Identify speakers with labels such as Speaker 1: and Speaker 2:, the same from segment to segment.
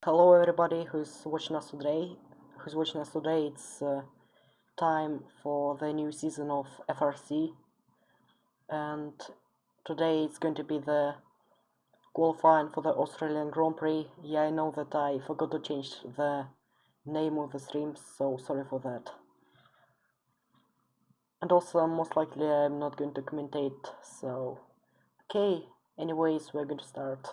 Speaker 1: Hello everybody who's watching us today. It's time for the new season of FRC, and today it's going to be the qualifying for the Australian Grand Prix. Yeah, I know that I forgot to change the name of the stream, so sorry for that. And also, most likely I'm not going to commentate, so okay, anyways, we're going to start.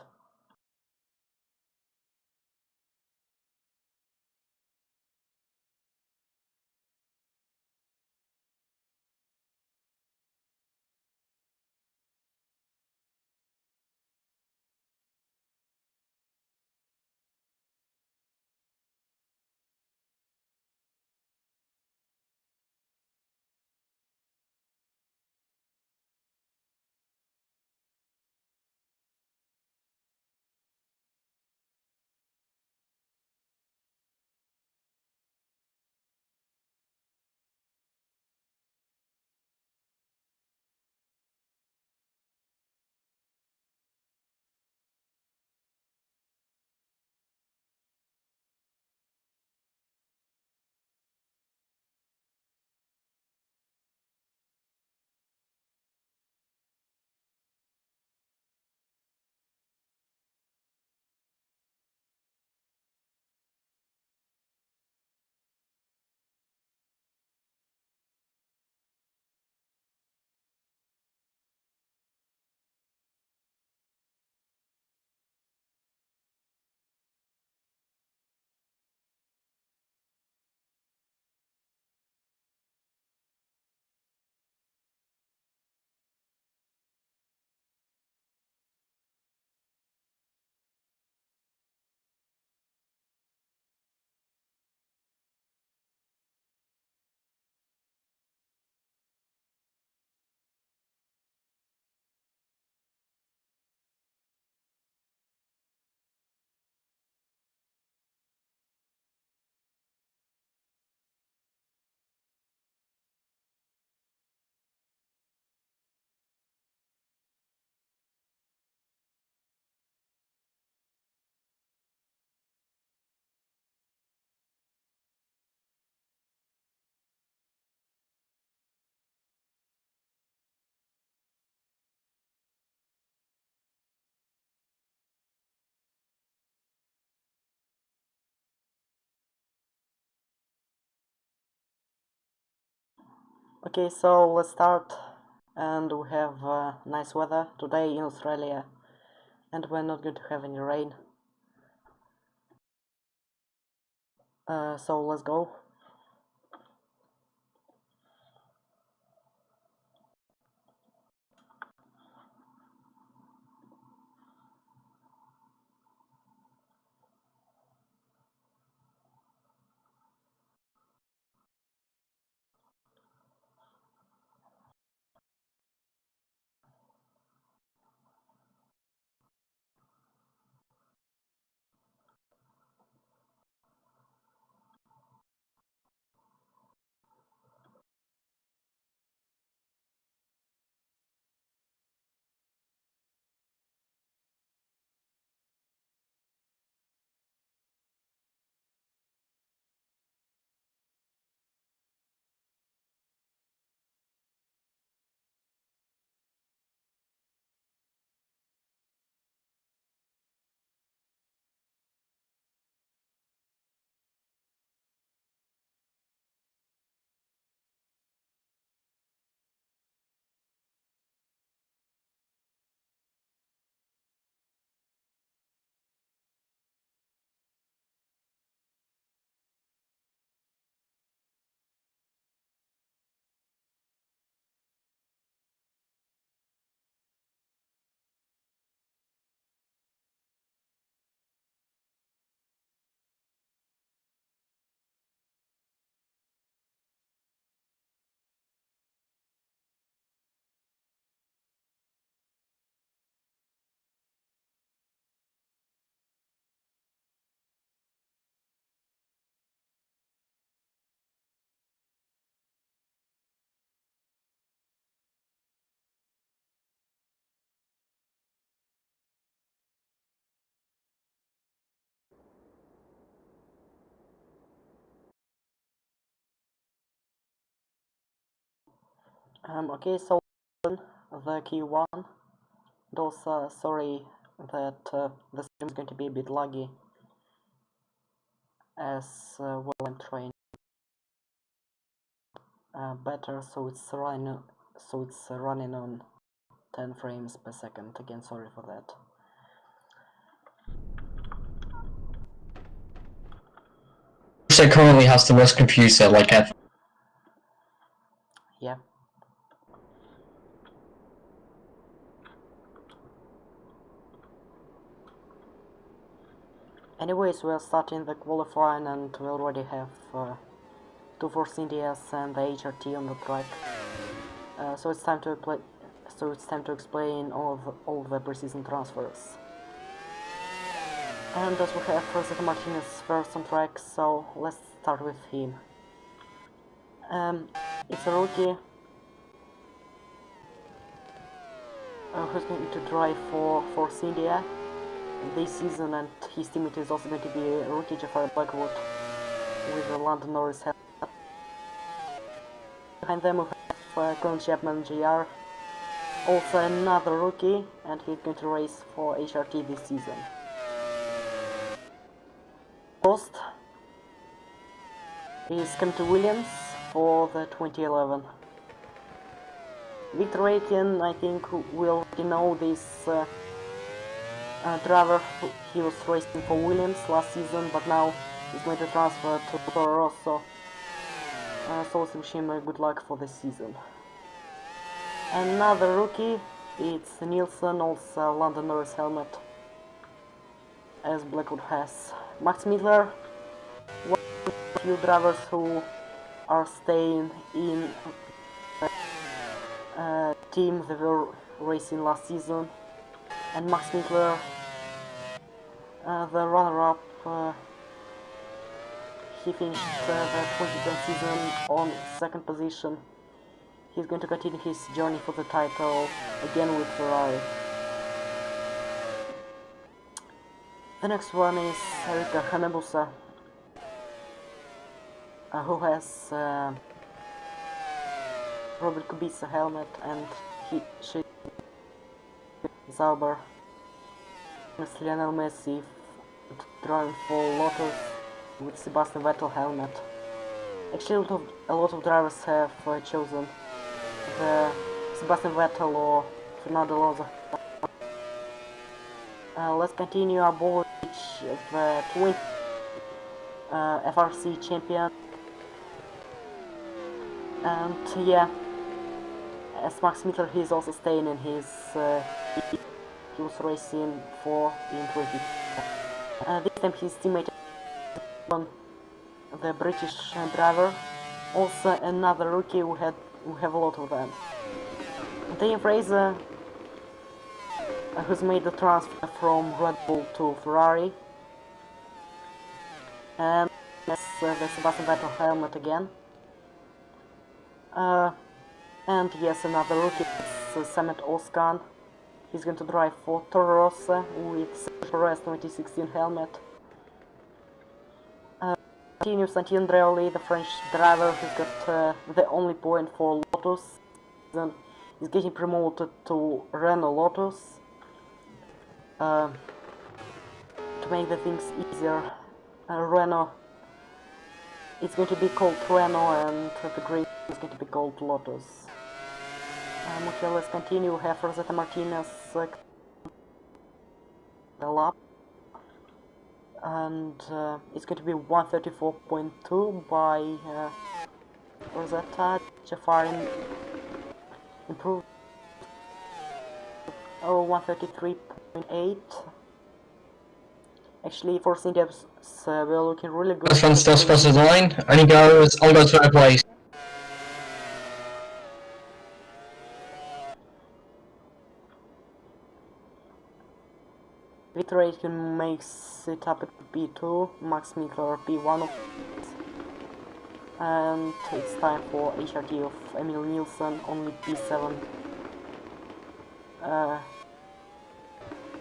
Speaker 1: Okay, so let's start. And we have nice weather today in Australia, and we're not going to have any rain. So let's go. Okay, so the Q1, and also sorry that the stream is going to be a bit laggy, as well I'm trying better, so it's running on 10 frames per second. Again, sorry for that.
Speaker 2: It currently has the worst computer, like ever.
Speaker 1: Yeah. Anyways, we are starting the qualifying, and we already have two Force Indias and the HRT on the track. So it's time to play. So it's time to explain all the preseason transfers. And as we have FRC Martinez first on track, so let's start with him. It's a rookie who's going to drive for Force India this season, and his teammate is also going to be a rookie Jafar Blackwood with the London Norris helmet. Behind them we have Colin Chapman JR, also another rookie, and he's going to race for HRT this season. Post is Kempton Williams for the 2011. Victor Aiken, I think we already know this driver. He was racing for Williams last season, but now he's going to transfer to Toro Rosso. So let's wish him good luck for this season. Another rookie, it's Nielsen, also London Norris helmet, as Blackwood has. Max Midler, one of the few drivers who are staying in team they were racing last season, and Max Midler, the runner-up, he finished the 2010 season on second position. He's going to continue his journey for the title again with Ferrari. The next one is Erika Hanebusa, who has Robert Kubica helmet, and she Zauber. Lionel Messi driving for Lotus with Sebastian Vettel helmet. Actually, a lot of drivers have chosen the Sebastian Vettel or Fernando Alonso. Let's continue. Abolish the twin FRC champion, and yeah, as Max Mitter, he's also staying in his he was racing for in 20. This time his teammate on the British driver, also another rookie. We have a lot of them. Dave Fraser, who's made the transfer from Red Bull to Ferrari, and that's the Sebastian Vettel helmet again. And yes, another rookie, it's Samet Ozkan. He's going to drive for Toro Rosso with Perez 2016 helmet. Continues Santino Andreoli, the French driver who's got the only point for Lotus. He's getting promoted to Renault Lotus. To make the things easier, Renault, it's going to be called Renault, and the green is going to be called Lotus. Okay, let's continue. We have Rosetta Martinez the lap, and it's going to be 134.2 by Rosetta. Jafar improved 133.8. Actually, for Syntaps, we're looking really good.
Speaker 2: This one still spotted the line, and he goes on to third place.
Speaker 1: Victor Aitken makes it up at P2, Max Mikler P1, and it's time for HRT of Emil Nielsen, only P7.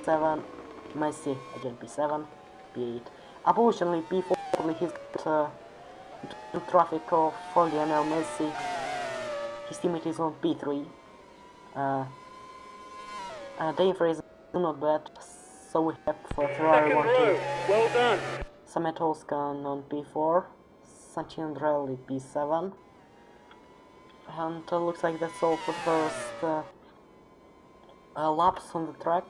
Speaker 1: 7, Messi, again P7, P8. Unfortunately, P4, he's got traffic of Lionel Messi. his teammate is on P3. Dave Fraser is not bad, so we have Ferrari 1
Speaker 3: Well done.
Speaker 1: Samet Oskan on P4, Santin Andrelli P7, and looks like that's all for first laps on the track.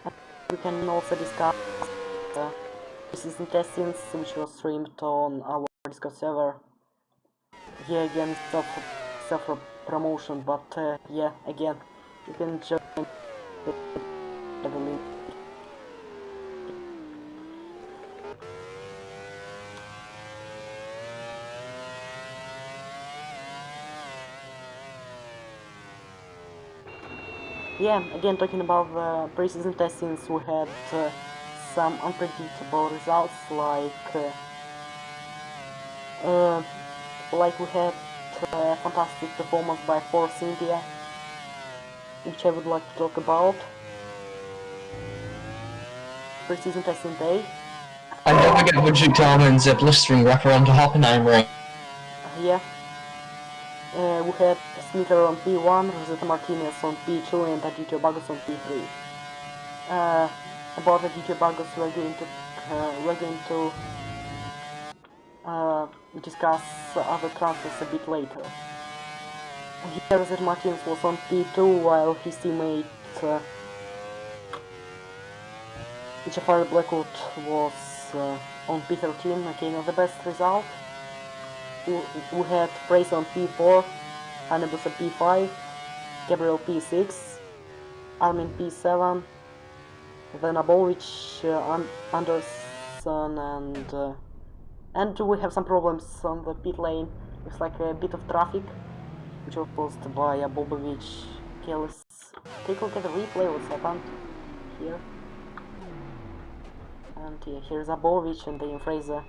Speaker 1: And we can also discuss season testings, which was streamed on our Discord server. Yeah, again, self-promotion, but yeah, again, you can join the link. Yeah, again, talking about the pre-season testings, we had some unpredictable results, like we had a fantastic performance by FRC India, which I would like to talk about. Pre-season testing day.
Speaker 2: And don't forget Woodrick Darman's blistering wraparound to Hoppenheim.
Speaker 1: Yeah. We had Smither on P1, Rosetta Martinez on P2, and Aditya Bagus on P3. About Aditya Bagus, we're going to discuss other transfers a bit later. Here, Rosetta Martinez was on P2, while his teammate Jafari Blackwood was on P13, again not the best result. We had Praise on P4, Hanebus on P5, Gabriel P6, Armin P7, then Abovic, Anderson, and we have some problems on the pit lane. Looks like a bit of traffic, which was caused by Abovic. Okay, let's take a look at the replay. What's happened here? And yeah, here's Abovic and then Fraser.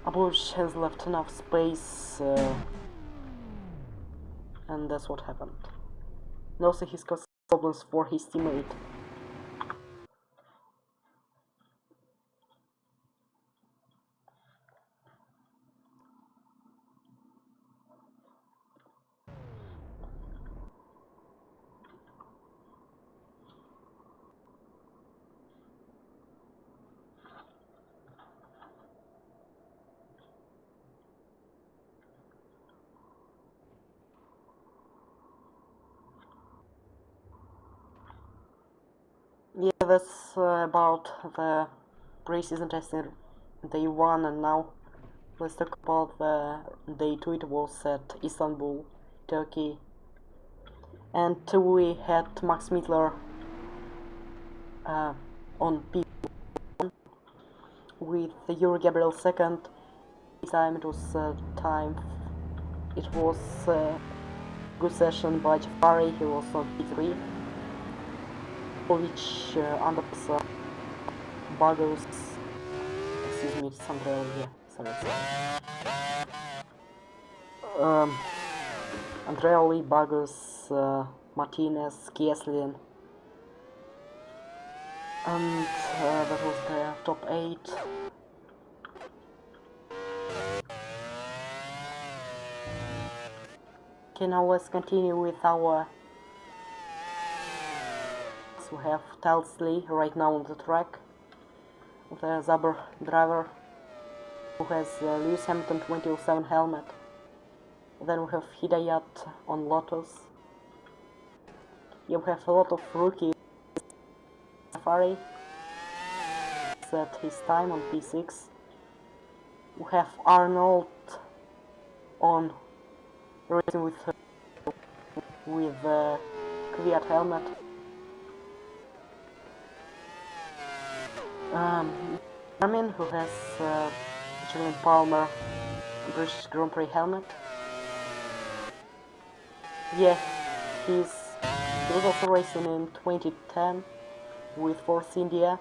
Speaker 1: Abovic has left enough space, and that's what happened. And also he's caused problems for his teammate. Yeah, that's about the pre-season testing day 1, and now let's talk about the day 2. It was at Istanbul, Turkey, and we had Max Mittler on P1 with Yuri Gabriel second. This time it was a good session by Jafari. He was on P3. Which Anderson, Bagus, excuse me, Sandrell, yeah, sorry. Andreoli, Bagus, Martinez, Kieslin, and that was the top 8. Okay, now let's continue with our. We have Telsley right now on the track, the Zaber driver, who has Lewis Hamilton 2007 helmet. Then we have Hidayat on Lotus. Yeah, we have a lot of rookies. Safari set his time on P6. We have Arnold on racing with Kvyat helmet. Armin, who has Julian Palmer British Grand Prix helmet. Yeah, he was also racing in 2010 with Force India,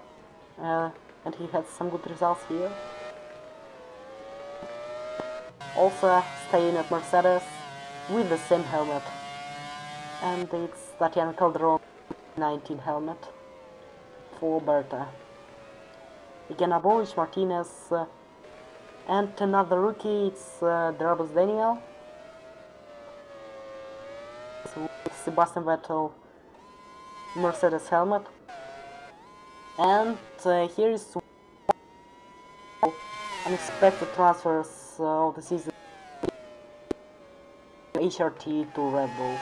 Speaker 1: and he had some good results here. Also staying at Mercedes with the same helmet, and it's Tatiana Calderon 19 helmet for Berta. Again, Abovic, Martinez, and another rookie, it's Drabos Daniel. Sebastian Vettel Mercedes helmet. And here is unexpected transfers of the season. HRT to Red Bull.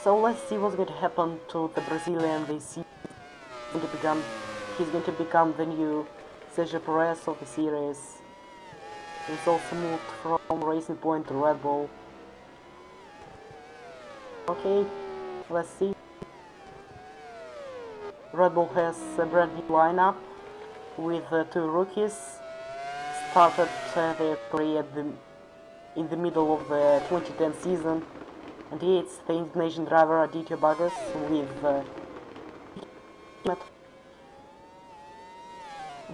Speaker 1: So let's see what's going to happen to the Brazilian this season. He's going to become the new Sergio Perez of the series. He's also moved from Racing Point to Red Bull. Okay, let's see. Red Bull has a brand new lineup with two rookies. Started their career in the middle of the 2010 season. And here it's the Indonesian driver Aditya Bagus with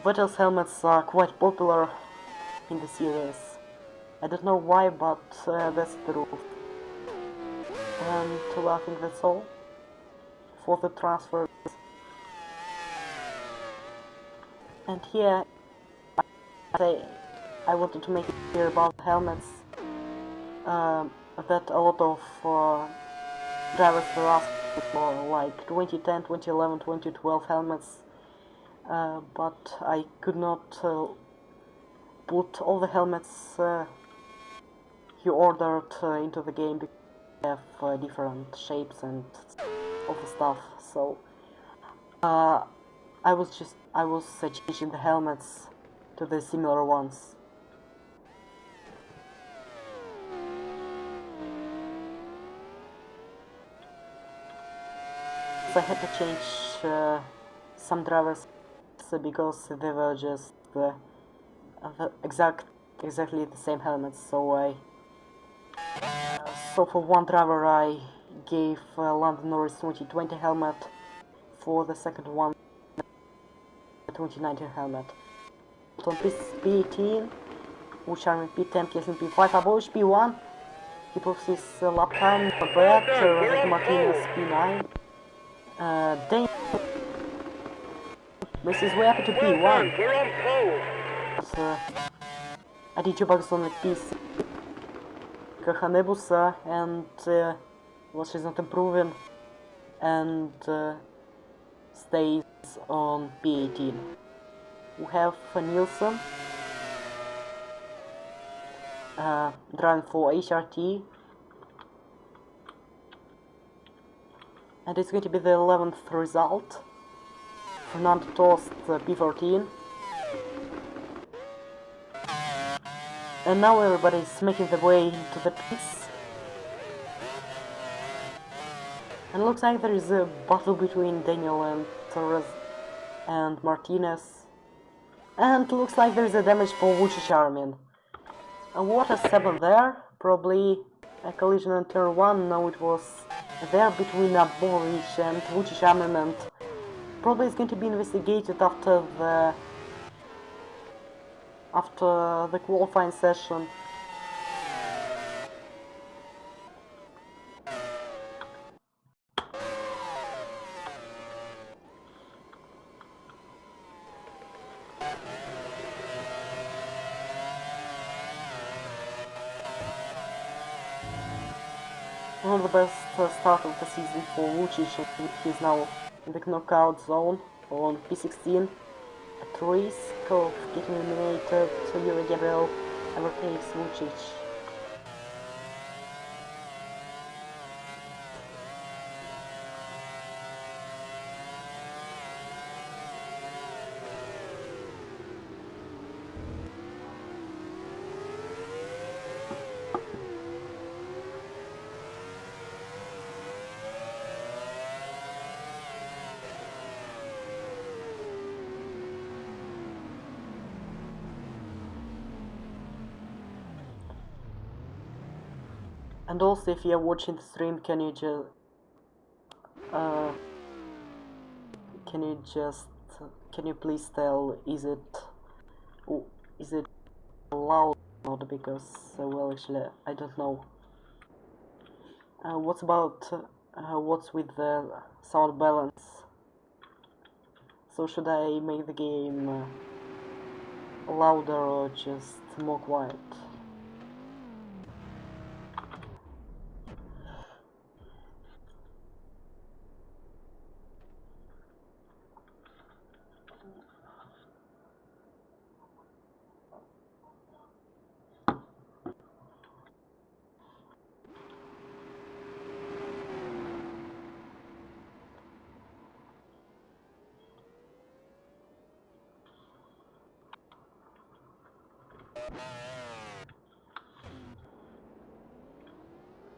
Speaker 1: Vettel's helmets are quite popular in the series. I don't know why, but that's the rule. And I think that's all for the transfers. And here I wanted to make it clear about the helmets. That a lot of drivers were asking for, like 2010, 2011, 2012 helmets, but I could not put all the helmets you ordered into the game because they have different shapes and all the stuff. So I was changing the helmets to the similar ones. I had to change some drivers because they were just exactly the same helmets. So for one driver I gave Lando Norris 2020 helmet, for the second one 2019 helmet. On P18, which are in P10, case in P5, abolish P1. He proves his lap time, not bad. Rosette Martinez P9. Then this is way up to P1. Aditya Bagus on the P6. Hanebusa and well, she's not improving and stays on P18. We have Nielsen driving for HRT. And it's going to be the 11th result. Fernando Tost P14. And now everybody's making their way into the pits. And it looks like there is a battle between Daniel and Torres and Martinez. And it looks like there is a damage for Vucic Armin. And what has happened there? Probably a collision in turn 1. Now it was there between Boric and Vucic Armin, and probably it's going to be investigated after the qualifying session. One of the best start of the season for Vucic. He's now in the knockout zone on P16 at risk of getting eliminated. So Yuri Gabriel overtakes Vucic. And also, if you're watching the stream, can you please tell, is it loud or not? Because well, actually I don't know. What's with the sound balance? So should I make the game louder or just more quiet?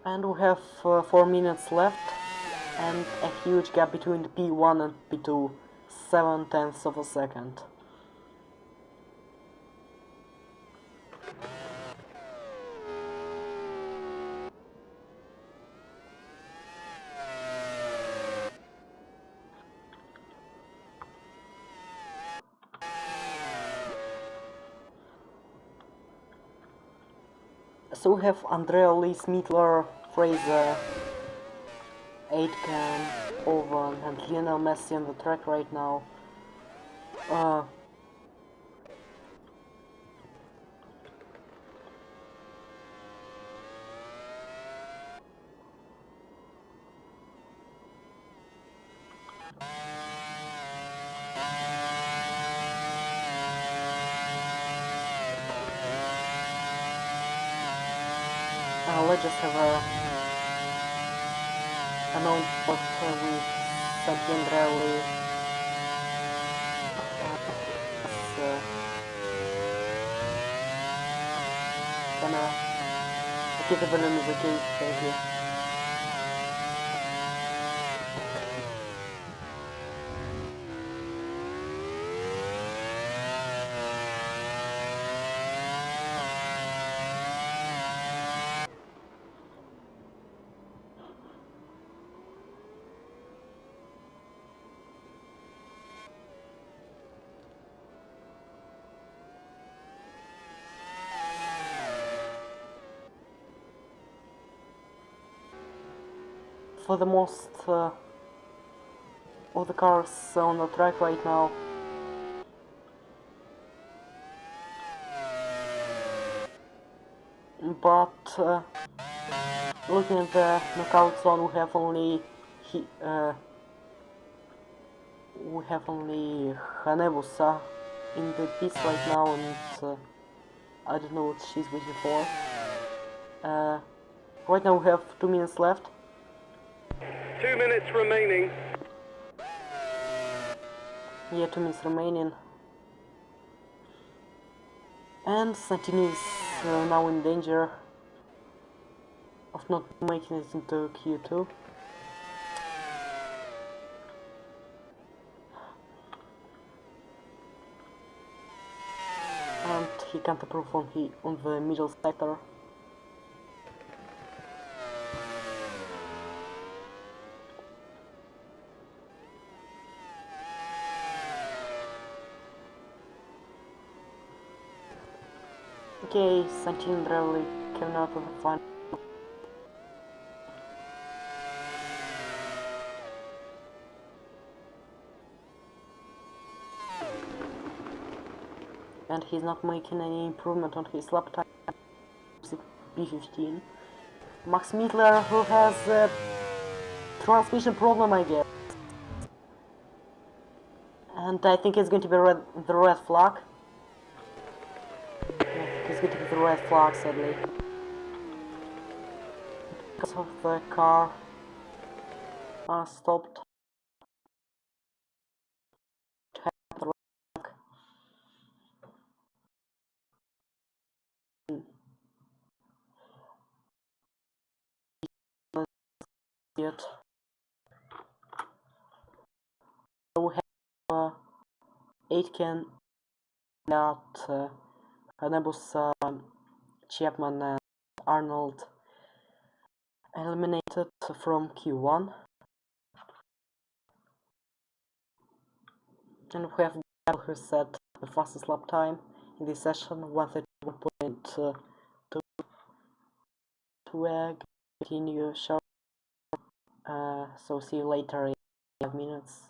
Speaker 1: And we have 4 minutes left, and a huge gap between the P1 and P2, 7/10 of a second. So we have Andrea Lee, Smitler, Fraser, Aitken, Owen, and Lionel Messi on the track right now. Let's just have a notebook with Santi Andrea. Camera. Okay, the balloon is okay, thank you. For the most of the cars on the track right now. But looking at the knockout zone, we have only Hanebusa in the pits right now, and I don't know what she's waiting for. Right now we have 2 minutes left.
Speaker 3: 2 minutes remaining.
Speaker 1: Yeah, 2 minutes remaining. And Santini is now in danger of not making it into Q2. And he can't improve on the middle sector. Okay, Santini really came out of the final. And he's not making any improvement on his lap time. P15. Max Mittler, who has a transmission problem, I guess. And I think it's going to be the red flag. Yeah, it's going to be the red flag, sadly. Because of the car stopped. Yet. So we have Aitken, that Hanebusa, Chapman, and Arnold eliminated from Q1. And we have Gabriel, who set the fastest lap time in this session, 131.2. Continue short. So see you later in 5 minutes.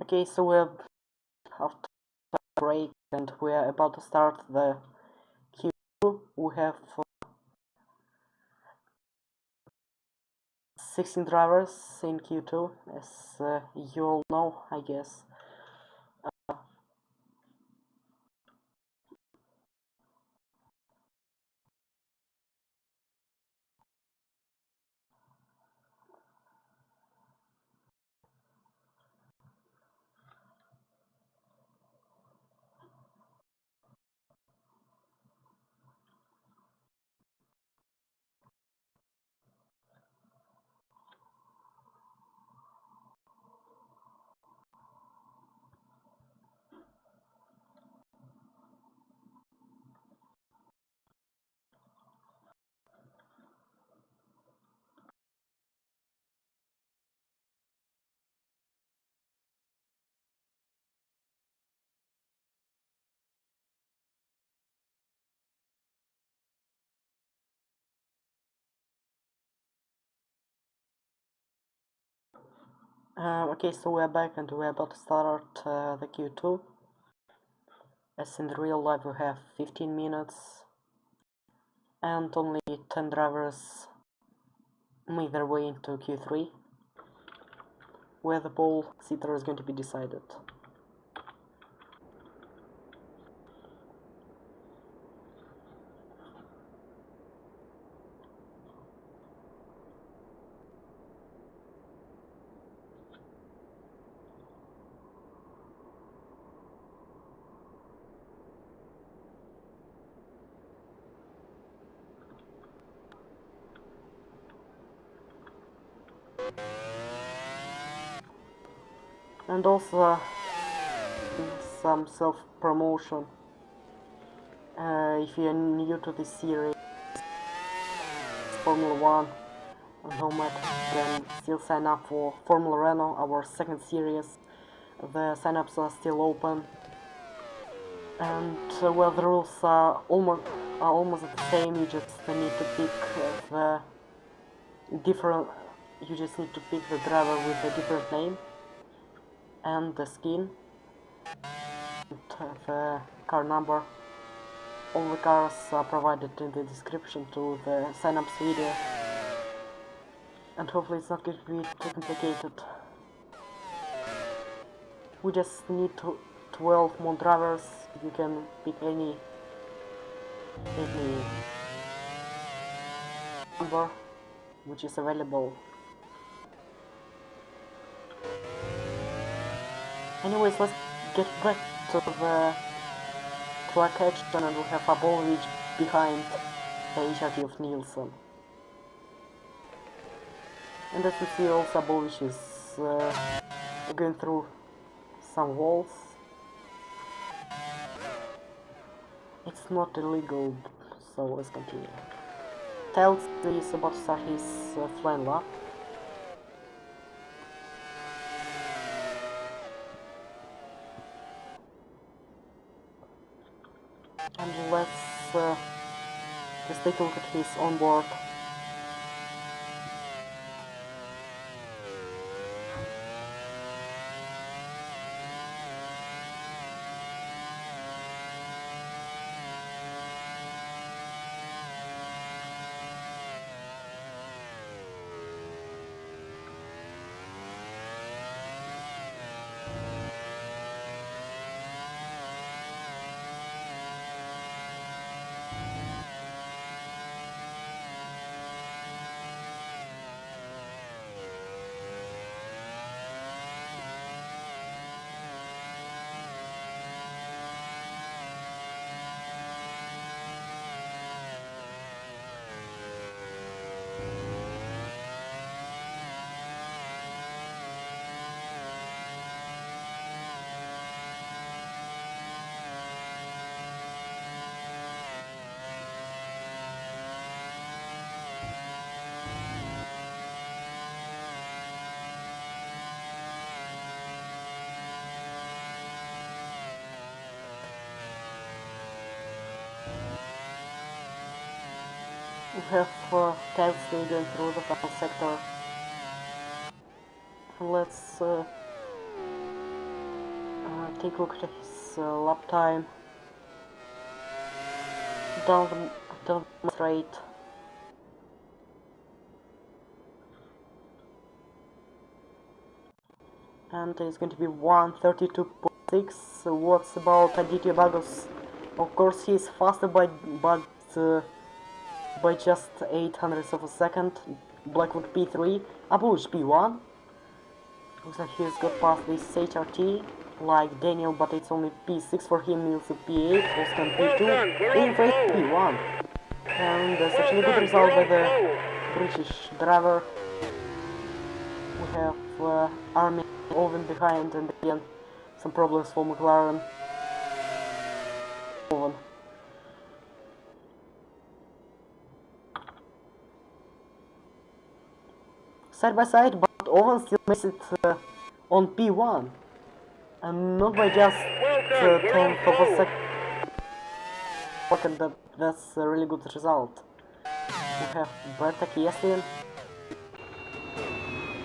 Speaker 1: Okay, so we're after break and we're about to start the Q2. We have 16 drivers in Q2, as you all know, I guess. Okay, so we're back and we're about to start the Q2. As in the real life, we have 15 minutes and only 10 drivers make their way into Q3, where the pole sitter is going to be decided. And also some self-promotion. If you're new to this series, Formula 1 and Nomad, can still sign up for Formula Renault, our second series. The signups are still open. And well, the rules are almost the same. You just need to pick the different. You just need to pick the driver with a different name and the skin and the car number. All the cars are provided in the description to the signups video, and hopefully it's not going to be too complicated. We just need 12 more drivers. You can pick any number which is available. Anyways, let's get back to the track action, and we have Abovich behind the HRT of Nielsen. And as we see, also Abovich is going through some walls. It's not illegal, so let's continue. Tells is about to start his flying lap. And let's just take a look at his onboard. We have tanks going through the final sector. Let's Take a look at his lap time. Down the straight. And it's going to be 1:32.6. So what's about Aditya Bagos? Of course, he's faster by just 800ths of a second. Blackwood P3, Abush P1. Looks like he's got past this HRT like Daniel, but it's only P6 for him. Nielsen P8, Oscar P2, Infrared P1. And that's actually a good result by the British driver. We have Armin Owen behind, and again some problems for McLaren. Owen. Side by side, but Owen still makes it on P1, and not by just 10th of a second. That's a really good result. We have Berta Kieslin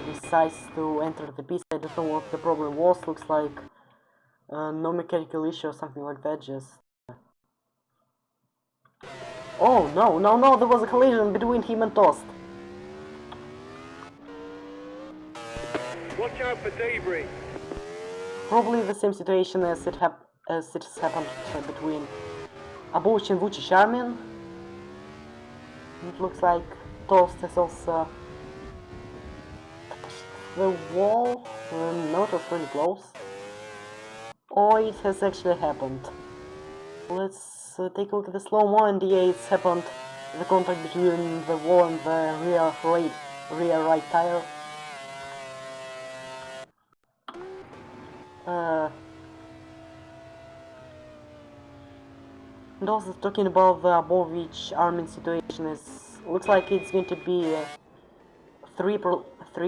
Speaker 1: decides to enter the pit. I don't know what the problem was. Looks like no mechanical issue or something like that. Just oh no! There was a collision between him and Tost.
Speaker 3: Watch out for debris.
Speaker 1: Probably the same situation as it has happened between Abuch and Vucic Armin. It looks like Tost has also the wall. No, it was really close. Or it has actually happened. Let's take a look at the slow-mo, and yeah, it's happened. The contact between the wall and the rear right tire. And also talking about the Abovich Armin situation, looks like it's going to be three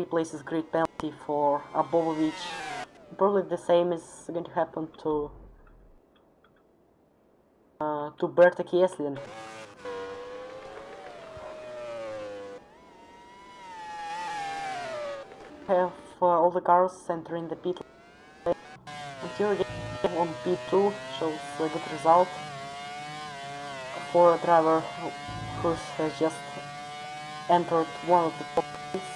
Speaker 1: places grid penalty for Abovich. Probably the same is going to happen to Berta Kieslin. Have all the cars entering the pit. And here again on P2 shows a good result for a driver who has just entered one of the top places.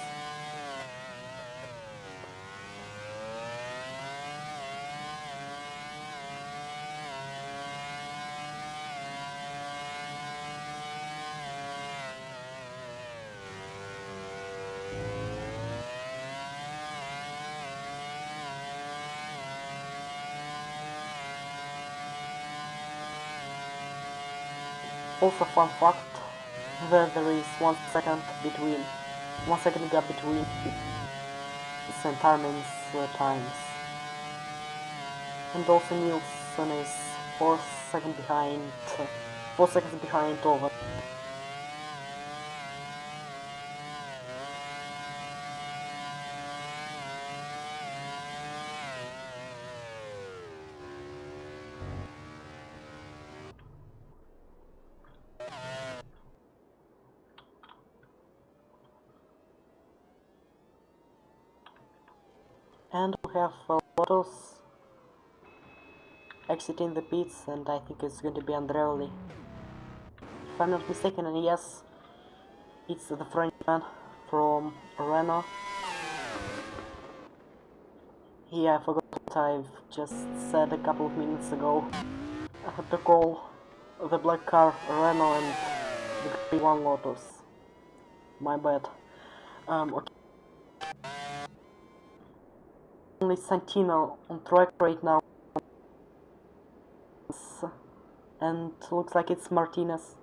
Speaker 1: Also, fun fact that there is 1 second gap between St. Armin's times, and also Nielsen is 4 seconds behind Owen. And we have Lotus exiting the pits, and I think it's going to be Andreoli, if I'm not mistaken. And yes, it's the Frenchman from Renault. Yeah, I forgot what I've just said a couple of minutes ago. I had to call the black car Renault and the grey one Lotus. My bad. Okay. Only Santino on track right now, and looks like it's Martinez.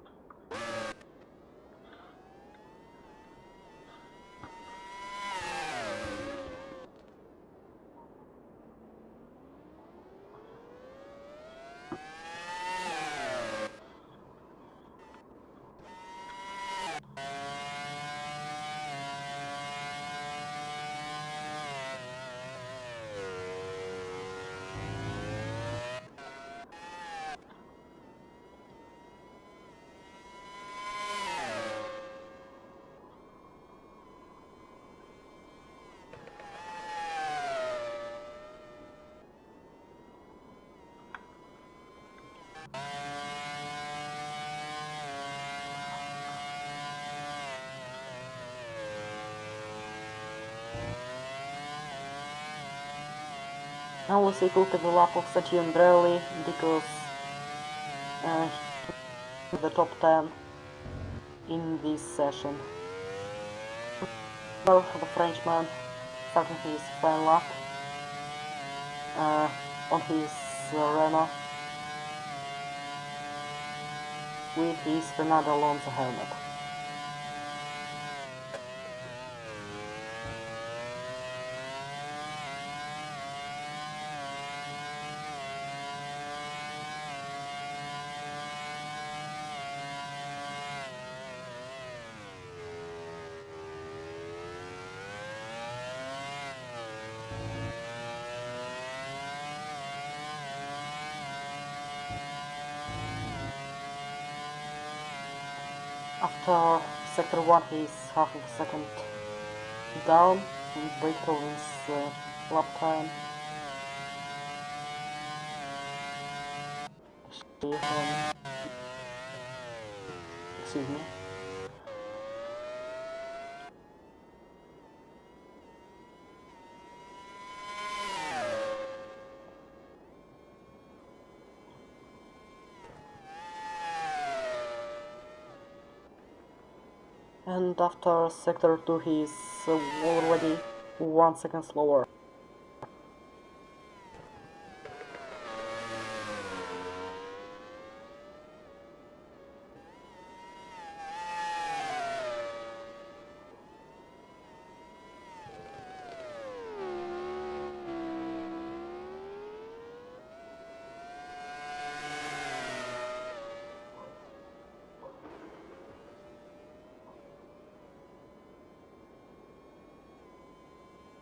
Speaker 1: Now let's take a look at the lap of Sachi Andreoli because he's in the top 10 in this session. Well, the Frenchman starting his final lap on his Renault with his Fernando Alonso helmet. After sector 1 he's half of a second down with Beethoven's lap time. Actually, excuse me. And after sector 2 he's already 1 second slower.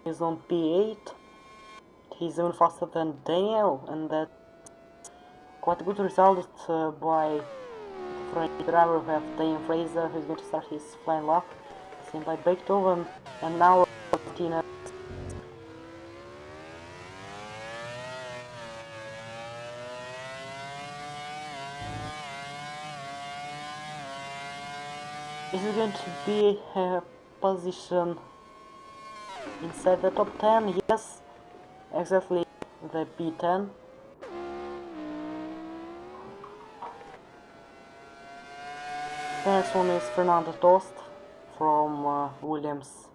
Speaker 1: He's on P8. He's even faster than Daniel, and that's quite a good result by the French driver. We have Daniel Fraser, who's going to start his flying lap, same by Beethoven, and now Tina. Is it going to be a position inside the top 10? Yes, exactly the P10. The next one is Fernando Tost from Williams.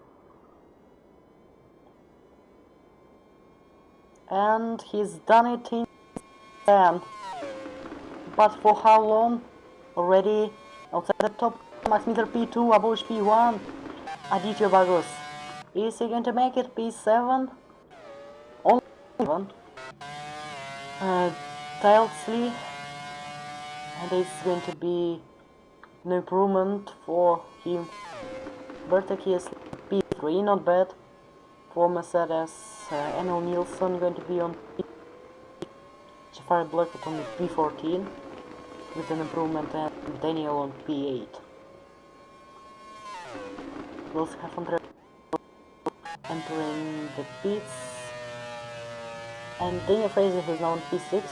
Speaker 1: And he's done it in 10. But for how long? Already outside the top. Max meter P2, above P1. Aditya Bagus. Is he going to make it P7? Only one. Tilsley. And it's going to be an improvement for him. Bertek is P3, not bad. For Mercedes, Emil Nielsen going to be on P. Jafari Blackwood on P14 with an improvement, and Daniel on P8. We also have Andre entering the pits, and Daniel Fraser who's now on P6.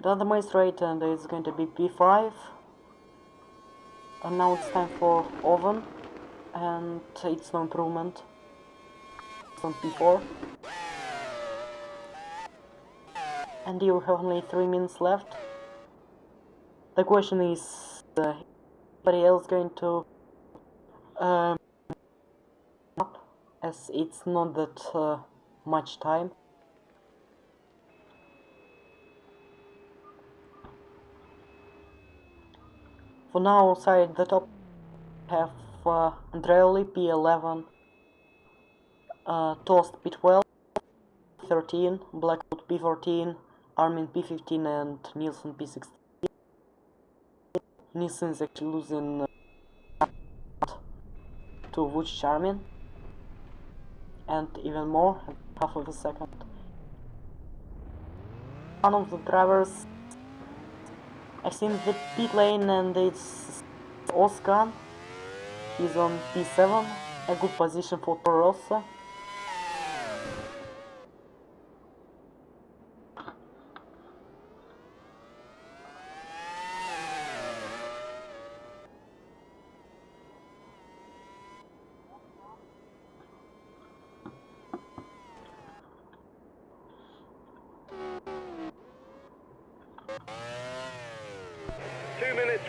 Speaker 1: Done the main straight, and it's going to be P5. And now it's time for Oven, and it's no improvement. It's on P4. And you have only 3 minutes left. The question is, anybody else going to as it's not that much time. For now, outside the top have Andreoli P11, Toast P12, 13, Blackwood P14, Armin P15 and Nielsen P16. Nielsen is actually losing to Vucic Armin, and even more, half of a second. One of the drivers, I've seen the pit lane, and it's Oscar. He's on P7, a good position for Rossa.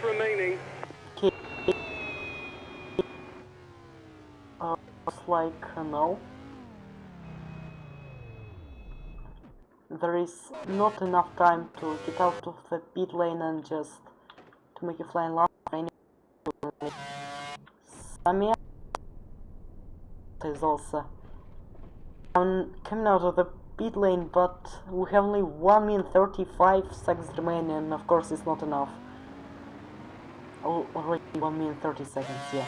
Speaker 3: Remaining.
Speaker 1: Okay. Looks like no. There is not enough time to get out of the pit lane and just to make a flying lap. Samia is also coming out of the pit lane, but we have only 1 minute 35 seconds remaining, and of course it's not enough. Already 1 minute 30 seconds, yeah.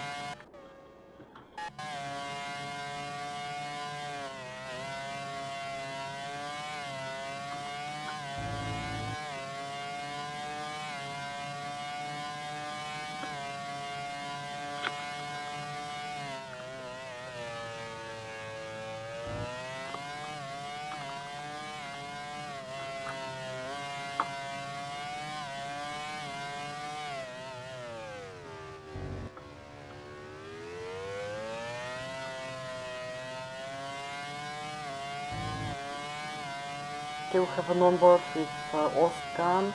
Speaker 1: Okay, we have an onboard with Oskan.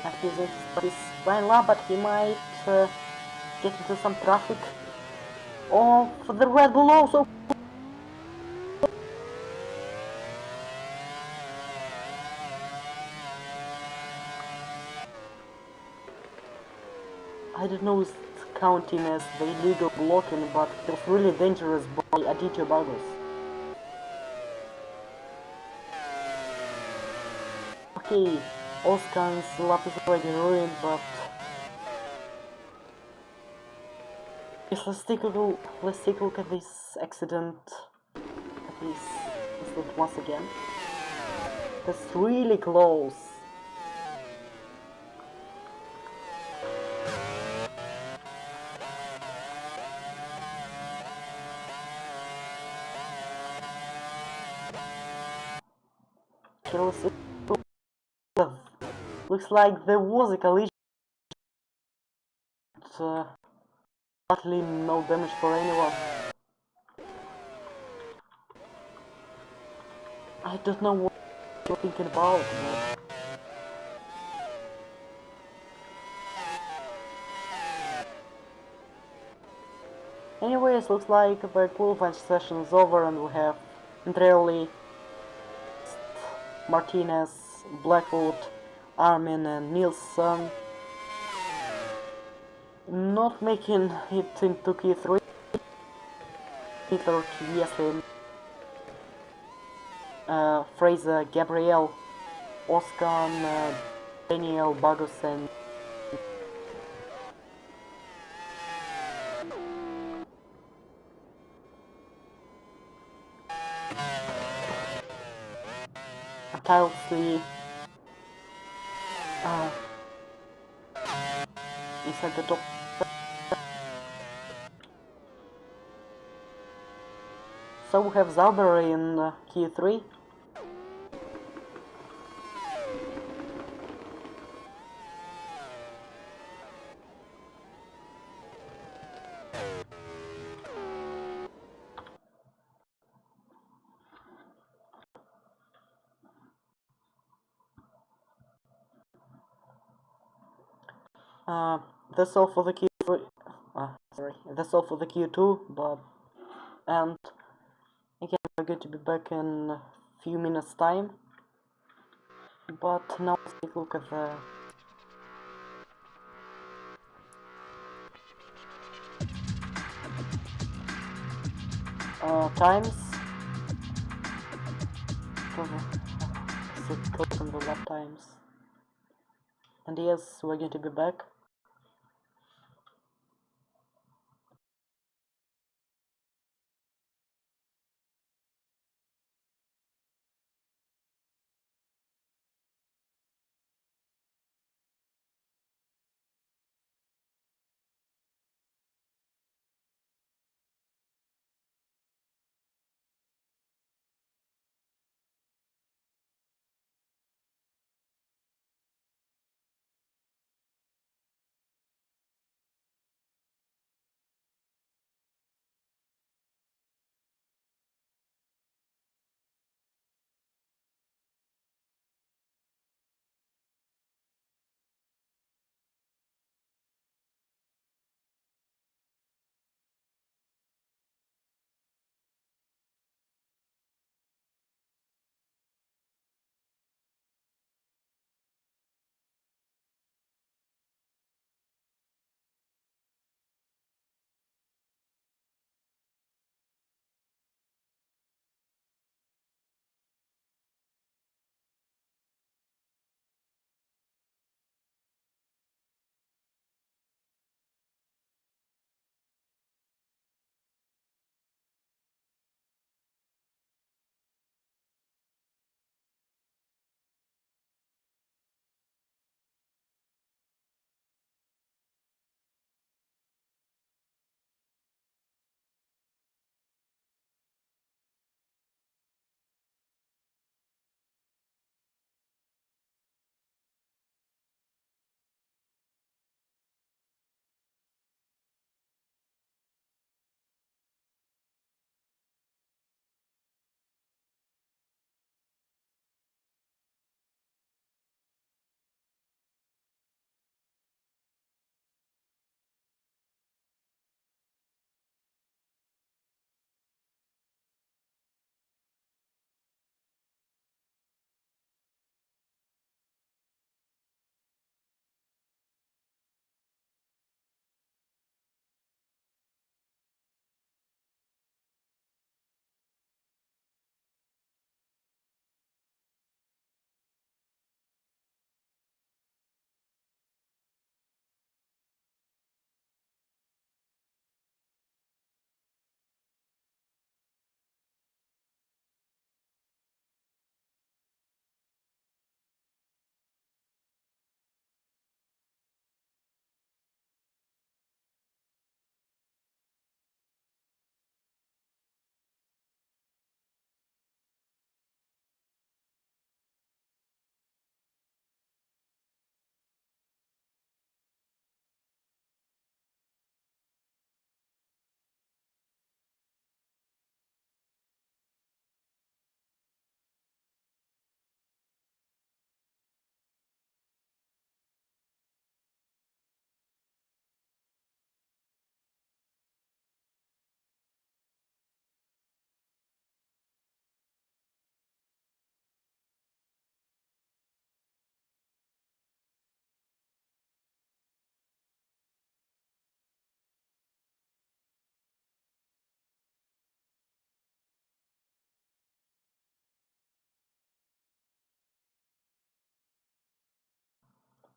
Speaker 1: And he's flying lap, but he might get into some traffic. Oh, for the Red Bull also! I don't know if it's counting as the illegal blocking, but it was really dangerous by Aditya Bagos. Okay, Oskan's lap is already ruined, but yes, let's take a look at this accident. At this incident once again. That's really close. Okay, let's see. Looks like there was a collision, but luckily no damage for anyone. I don't know what you're thinking about, but anyways, looks like the qualifying session is over and we have Andreoli, Martinez, Blackwood, Armin and Nielsen not making it into Q3. Hitler, Kieslin, Fraser, Gabriel, Oskan, Daniel, Bagos and tirelessly inside the top. So we have Zauber in Q3. That's all for the Q3. Sorry, that's all for the Q2. And again, we're going to be back in a few minutes' time. But now let's take a look at the times. Let's click on the lap times. And yes, we're going to be back.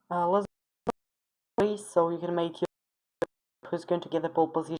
Speaker 1: Let's race so you can make your who's going to get the pole position.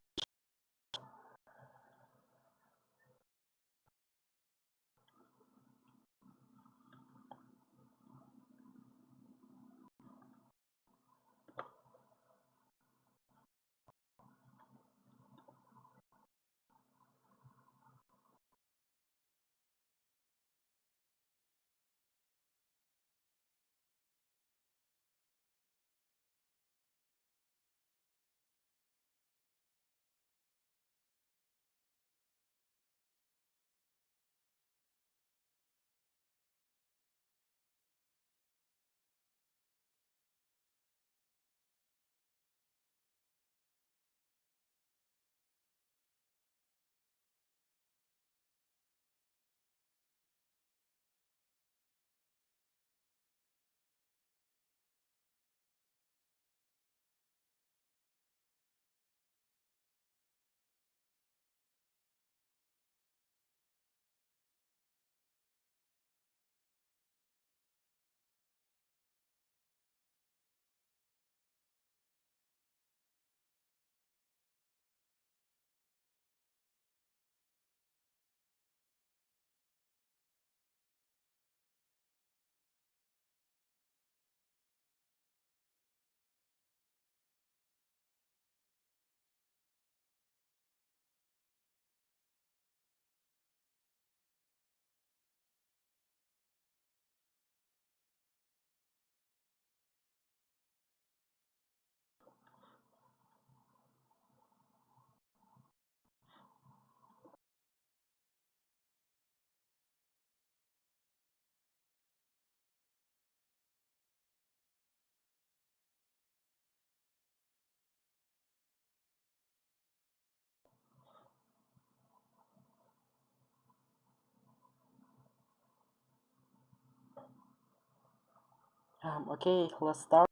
Speaker 1: Okay, let's start.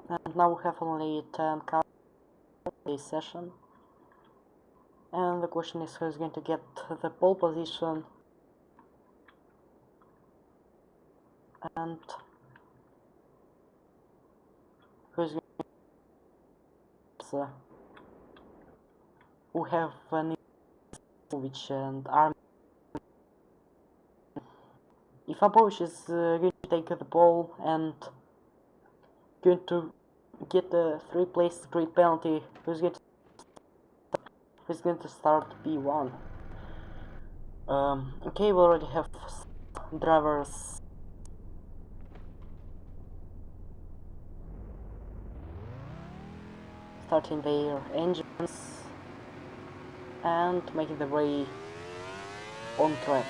Speaker 1: And now we have only 10 cars in this session. And the question is who's going to get the pole position and who's going to we have Apovic and Army. If Apovic is going to take the pole and going to get the 3-place grid penalty, who's going to start P1? Okay, we already have drivers starting their engines and making the way on track.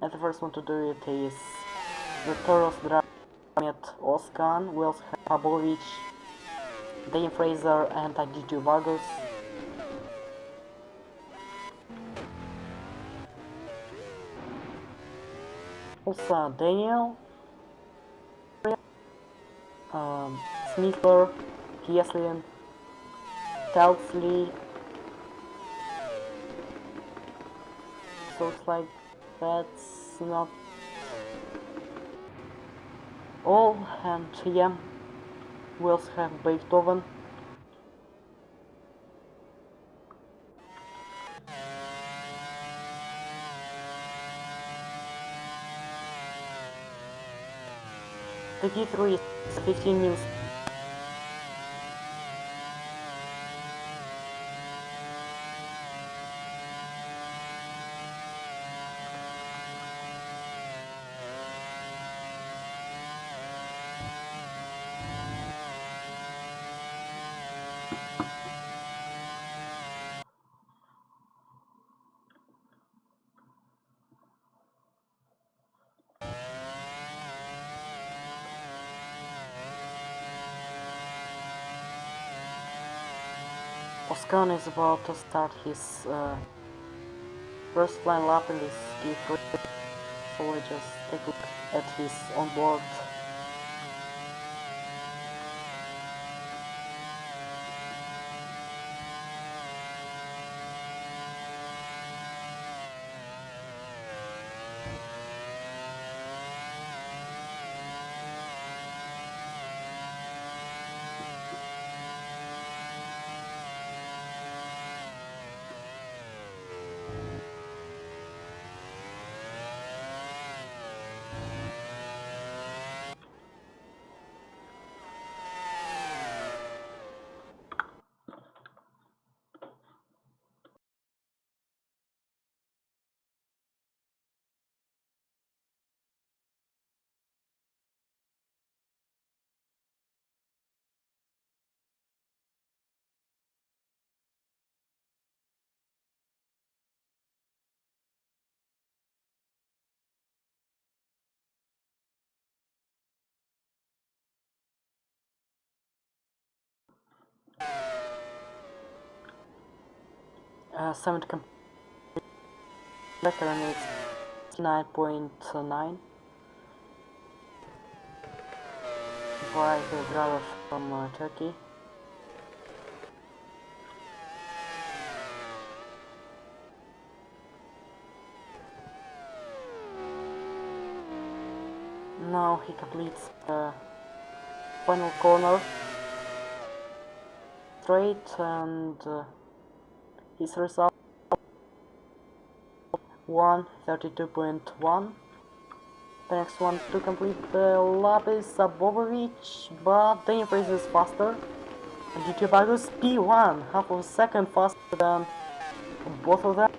Speaker 1: And the first one to do it is the Toros driver Oskan. We also have Apovic, Dane Fraser and Aditya Vargas. Also Daniel, Smither, Kieslin, Telsley. So it's like that's not all, and yeah, we also have Beethoven. The T3 is 15 minutes. Oskan is about to start his first line lap in this T3, so let's just take a look at his onboard. 70 completer and it's 9.9. By the driver from Turkey. Now he completes the final corner straight, and his result 1:32.1. The next one to complete the lap is Sabovic, but the race is faster. And due to Bagus P1, half of a second faster than both of them.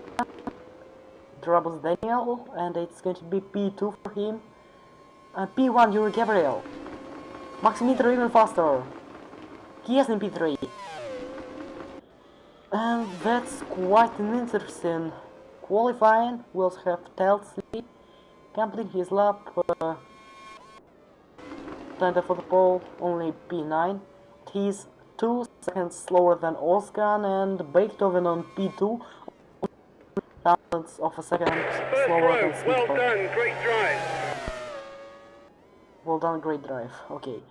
Speaker 1: Troubles Daniel, and it's going to be P2 for him. P1 Yuri Gabriel. Maximeter even faster. He is in P3. And that's quite an interesting qualifying. We also have Telsley completing his lap. Time for the pole, only P9. He's 2 seconds slower than Oskan, and Beethoven on P2. Thousandths of a second slower than Speedbird.
Speaker 3: Well done, great drive.
Speaker 1: Well done, great drive. Okay.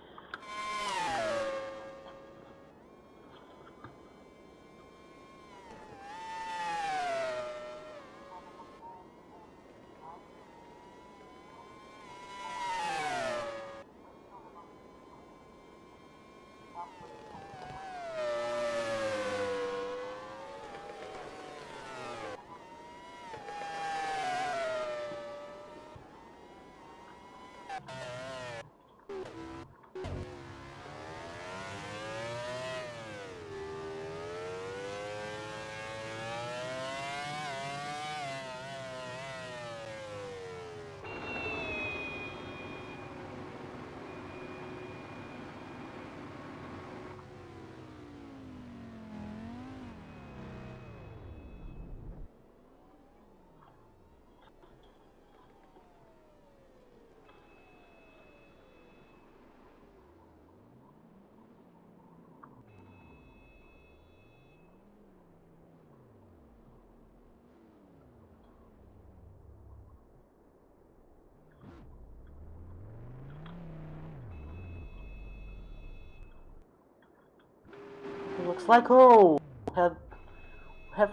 Speaker 1: Looks like, oh, have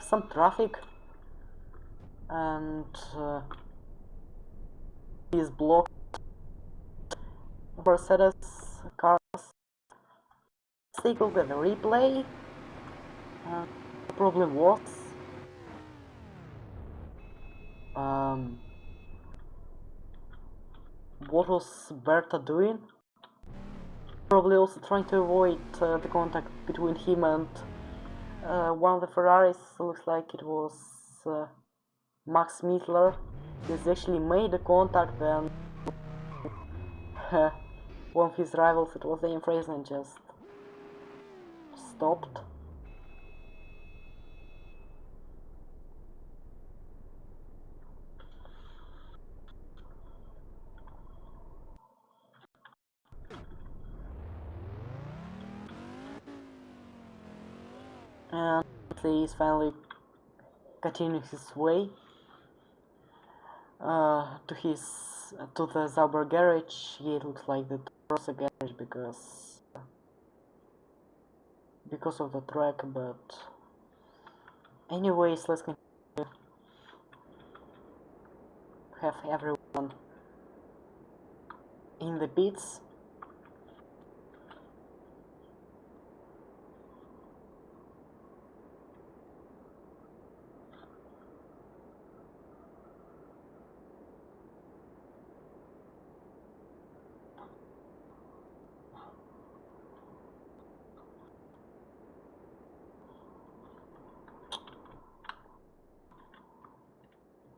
Speaker 1: some traffic, and is blocked. Mercedes cars. Let's take a look at the replay. The problem was what was Berta doing? Probably also trying to avoid the contact between him and one of the Ferraris. Looks like it was Max Mittler. He's actually made a contact, then one of his rivals, it was the Fraser, and just stopped. And he's finally continuing his way to the Zauber garage. Yeah, it looks like the Rosa garage because of the track, but anyways, let's continue. Have everyone in the pits.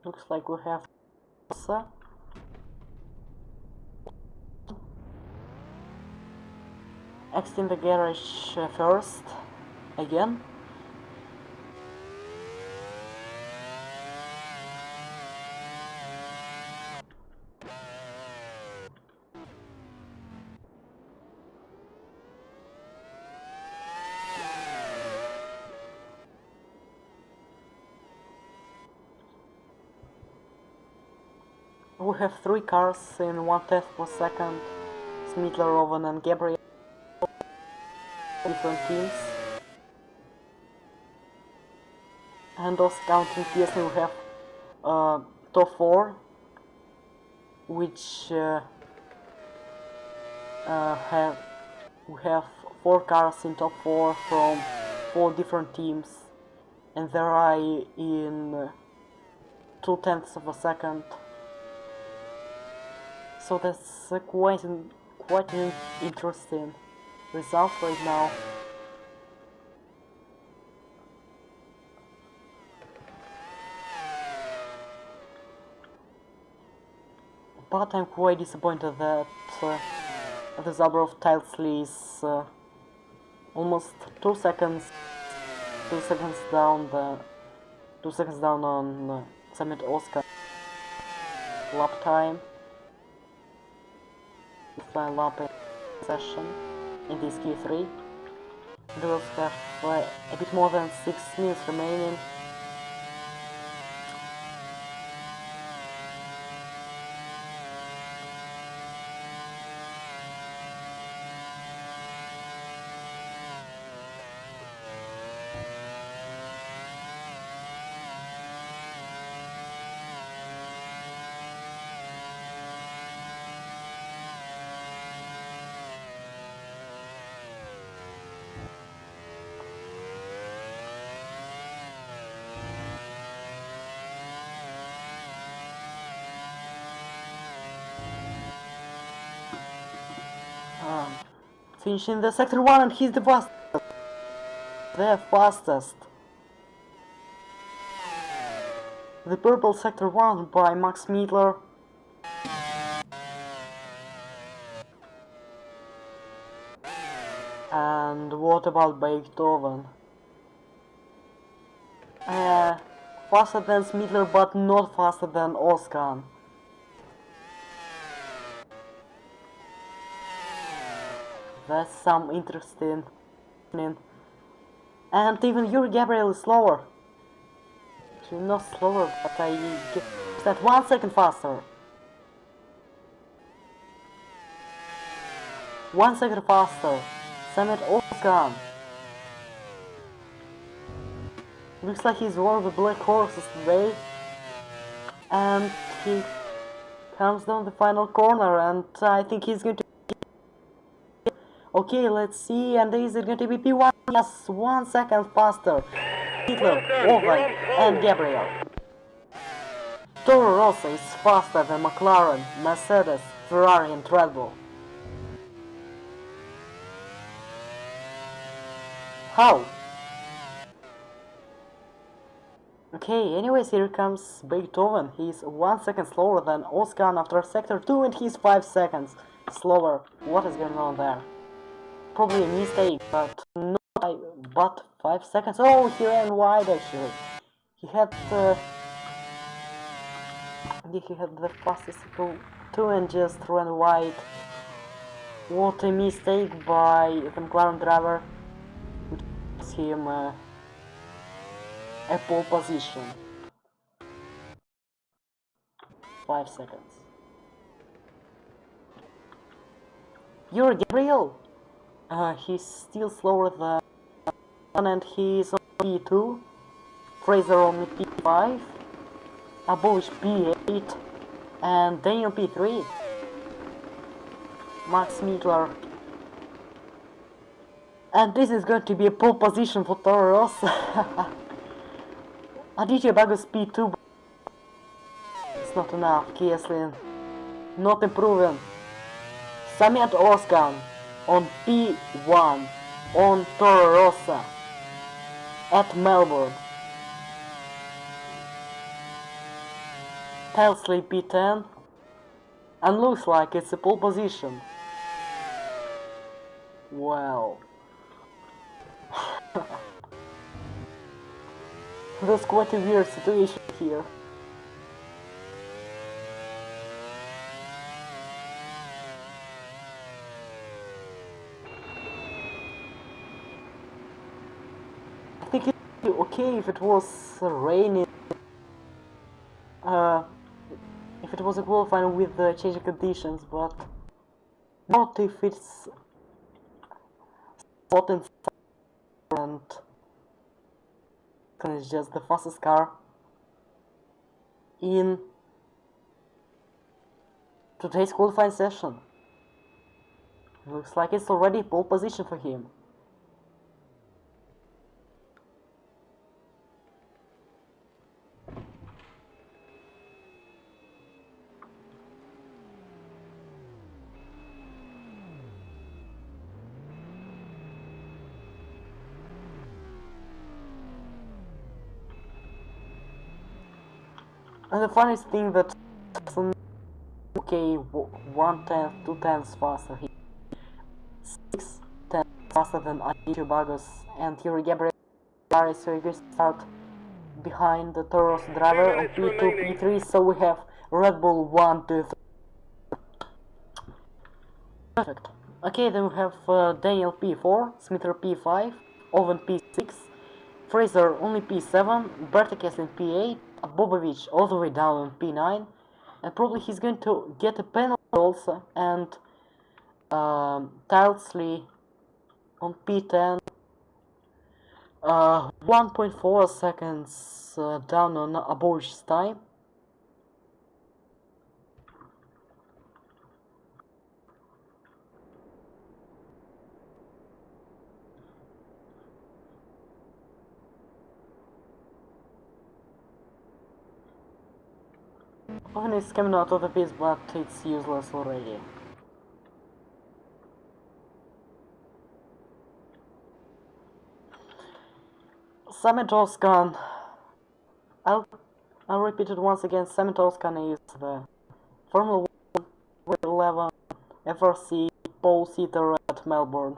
Speaker 1: Looks like we have X in the garage first again. We have 3 cars in 1/10 per second. Smitler, Owen and Gabriel. Different teams. And also counting Pearson, we have top 4, which we have 4 cars in top 4 from 4 different teams, and they are in 2/10 of a second. So that's quite an interesting result right now. But I'm quite disappointed that the number of Tilsley is almost 2 seconds down on Summit Oscar lap time. Fly lap session in this Q3. They also have a bit more than 6 minutes remaining. Finishing the sector 1, and he's the fastest. The fastest. The purple sector 1 by Max Miedler. And what about Beethoven? Faster than Smitler, but not faster than Oskan. That's some interesting. And even Yuri Gabriel is slower. Actually, not slower, but I get that 1 second faster. 1 second faster. Summit Oskan. Looks like he's one of the black horses today. And he comes down the final corner, and I think he's going to... Okay, let's see, and is it going to be P1? Yes, 1 second faster. Hitler, Owen, and Gabriel. Toro Rosso is faster than McLaren, Mercedes, Ferrari, and Red Bull. How? Okay, anyways, here comes Beethoven. He's 1 second slower than Oskan after sector 2, and he's 5 seconds slower. What is going on there? Probably a mistake, but but 5 seconds. Oh, he ran wide actually. He had the fastest two and just ran wide. What a mistake by the McLaren driver, which gives him a pole position. 5 seconds. You're Gabriel. He's still slower than, and he's on P2, Fraser on P5, Abovic P8, and Daniel P3. Max Miedler. And this is going to be a pole position for Toro Rosso. Aditya Bagus P2. It's not enough. Kieslin not improving. Samit Oskan on P1 on Toro Rosso at Melbourne. Telsley P10, and looks like it's a pole position. Well, that's quite a weird situation here. I think it would be okay if it was raining if it was a qualifying with the changing conditions, but not if it's spot and it's just the fastest car in today's qualifying session. Looks like it's already pole position for him. And the funniest thing that okay, 1/10, 2/10 faster. He 6/10 faster than Anichio Bagos and Yuri Gabriel, so he will start behind the Toros driver on P2, P3, so we have Red Bull 1, 2, 3. Perfect. Okay, then we have Daniel P4, Smither P5, Owen P6, Fraser only P7, Berta Kesslin P8, Bobovich all the way down on P9, and probably he's going to get a penalty also, and Tilsley on P10, 1.4 seconds down on Abovich's time. Owen is coming out of the pits, but it's useless already. Samet Oskan. I'll repeat it once again. Samet Oskan is the Formula 1 11 FRC pole sitter at Melbourne.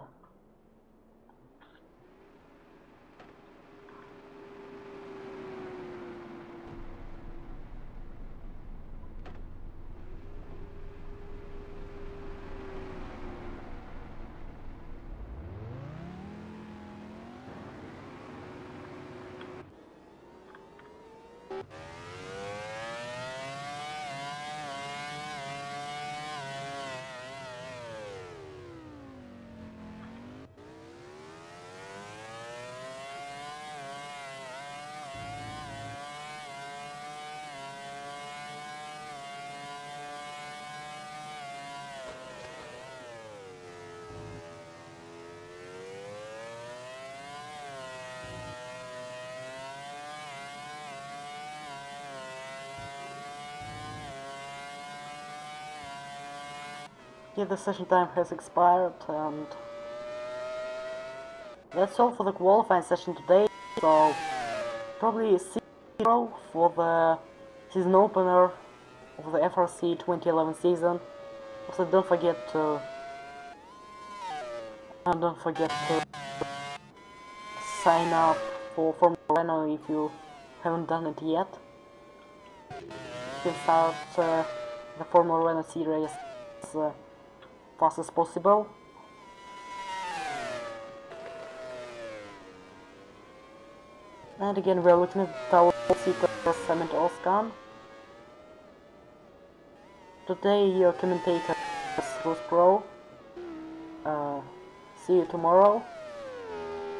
Speaker 1: Yeah, the session time has expired, and that's all for the qualifying session today. So probably 0 for the season opener of the FRC 2011 season. Also, don't forget to sign up for Formula Renault if you haven't done it yet. You can start the Formula Renault series as fast as possible. And again, we're looking at our seater Samet Oskan. Today, your commentator is Bruce Pro. See you tomorrow,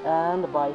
Speaker 1: and bye.